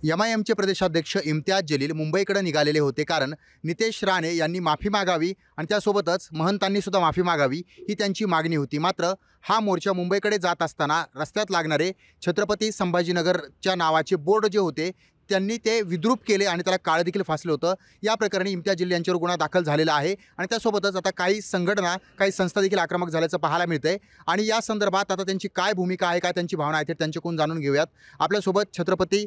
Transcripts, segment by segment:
एमआयएमचे प्रदेशाध्यक्ष इम्तियाज जलील मुंबईकडे निघालेले होते, कारण नितेश राणे यांनी माफी मागावी आणि त्यासोबतच महंतांनी सुद्धा माफी मागावी ही त्यांची मागणी होती। मात्र हा मोर्चा मुंबईकडे जात असताना रस्त्यात लागणारे छत्रपती संभाजीनगरच्या नावाचे बोर्ड जे होते त्यांनी ते विद्रूप केले आणि त्याला काळं देखील फासलं होतं। या प्रकरणी इम्तियाज जलील यांच्यावर गुन्हा दाखल झालेला आहे आणि त्यासोबतच आता काही संघटना, काही संस्था देखील आक्रमक झाल्याचं पाहायला मिळतंय आणि या संदर्भात आता त्यांची काय भूमिका आहे, काय त्यांची भावना आहे ते त्यांच्याकडून जाणून घेऊयात। आपल्यासोबत छत्रपती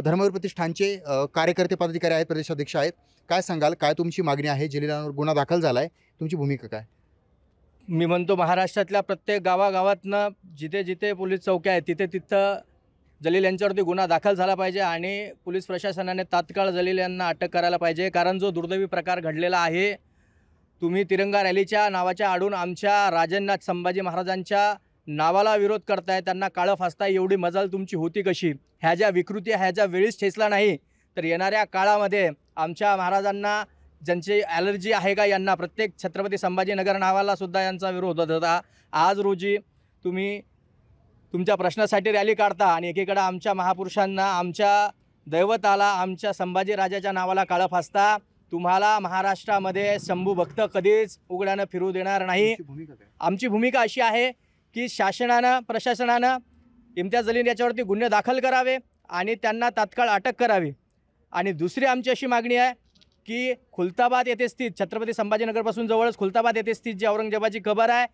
धर्मवीर प्रतिष्ठानचे कार्यकर्ते पदाधिकारी आहेत, प्रदेशाध्यक्ष आहेत। काय सांगाल, काय तुमची मागणी आहे? जलीलांवर गुन्हा दाखल झाला आहे, तुमची भूमिका काय? मी म्हणतो महाराष्ट्रातल्या प्रत्येक गावागावातनं जिथे जिथे पोलीस चौक्या आहेत तिथे तिथं जलील यांच्यावरती गुन्हा दाखल झाला पाहिजे आणि पोलीस प्रशासनाने तात्काळ जलील यांना अटक करायला पाहिजे। कारण जो दुर्दैवी प्रकार घडलेला आहे, तुम्ही तिरंगा रॅलीच्या नावाच्या आडून आमच्या राजन्नाथ संभाजी महाराजांच्या नावाला विरोध करताय, त्यांना काळं फासताय, एवढी मजाल तुमची होती कशी? ह्या ज्या विकृती ह्या ज्या वेळीच ठेचला नाही तर येणाऱ्या काळामध्ये आमच्या महाराजांना ज्यांची ॲलर्जी आहे का यांना प्रत्येक छत्रपती संभाजीनगर नावाला सुद्धा यांचा विरोध होत होता। आज रोजी तुम्ही तुमच्या प्रश्नासाठी रॅली काढता आणि एकीकडे आमच्या महापुरुषांना, आमच्या दैवताला, आमच्या संभाजीराजाच्या नावाला काळं फासता। तुम्हाला महाराष्ट्रामध्ये शंभू भक्त कधीच उघड्यानं फिरू देणार नाही। आमची भूमिका अशी आहे की शासनानं, प्रशासनानं इम्तियाज जलील याच्यावरती गुन्हे दाखल करावे आणि त्यांना तात्काळ अटक करावी। आणि दुसरी आमची अशी मागणी आहे की खुलताबाद येथे स्थित, छत्रपती संभाजीनगरपासून जवळच खुलताबाद येथे स्थित जी औरंगजेबाची कबर आहे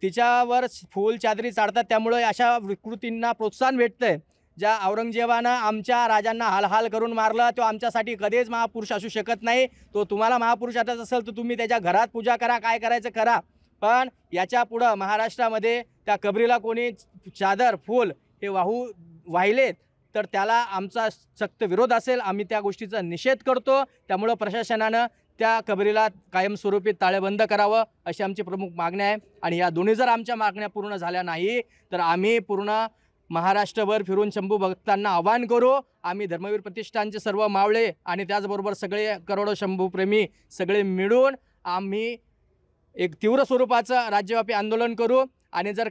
तिच्यावर फूल चादरी चाडतात, त्यामुळे अशा विकृतींना प्रोत्साहन भेटतंय। ज्या औरंगजेबानं आमच्या राजांना हाल करून मारलं तो आमच्यासाठी कधीच महापुरुष असू शकत नाही। तो तुम्हाला महापुरुष आठवत असेल तर तुम्ही त्याच्या घरात पूजा करा, काय करायचं करा, पण याच्या पुढं महाराष्ट्रामध्ये त्या कबरीला कोणी चादर, फूल हे वाहिलेत तर त्याला आमचा सक्त विरोध असेल। आम्ही त्या गोष्टीचा निषेध करतो। त्यामुळं प्रशासनानं त्या कबरीला कायमस्वरूपी ताळेबंद करावं अशी आमची प्रमुख मागणी आहे। आणि या दोन्ही जर आमच्या मागण्या पूर्ण झाल्या नाही तर आम्ही पूर्ण महाराष्ट्रभर फिरून शंभू भक्तांना आवाहन करू। आम्ही धर्मवीर प्रतिष्ठानचे सर्व मावळे आणि त्याचबरोबर सगळे करोडो शंभूप्रेमी सगळे मिळून आम्ही एक तीव्र स्वरूपाचं राज्यव्यापी आंदोलन करू। आणि जर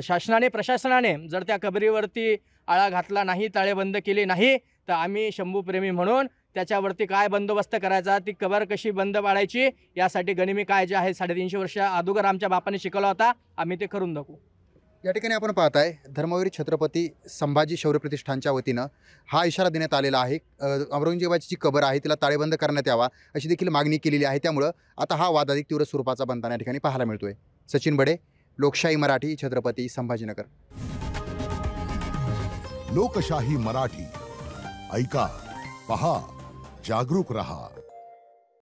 शासनाने, प्रशासनाने जर त्या कबरीवरती आळा घातला नाही, ताळेबंद केली नाही तर आम्ही शंभूप्रेमी म्हणून त्याच्यावरती काय बंदोबस्त करायचा, ती कबर कशी बंद पाडायची यासाठी गनिमी काय जे आहे 350 वर्ष अगोदर आमच्या बापाने शिकवला होता, आम्ही ते करून दाखवू। या ठिकाणी आपण पाहताय धर्मवीर छत्रपती संभाजी शौर्य प्रतिष्ठानच्या वतीनं हा इशारा देण्यात आलेला आहे। औरंगजेबाची जी कबर आहे तिला ताळेबंद करण्यात यावा अशी देखील मागणी केलेली आहे। त्यामुळं आता हा वाद अधिक तीव्र स्वरूपाचा बनताना या ठिकाणी पाहायला मिळतोय। सचिन बडे, लोकशाही मराठी, छत्रपती संभाजीनगर। लोकशाही मराठी, ऐका, पहा, जागरूक रहा।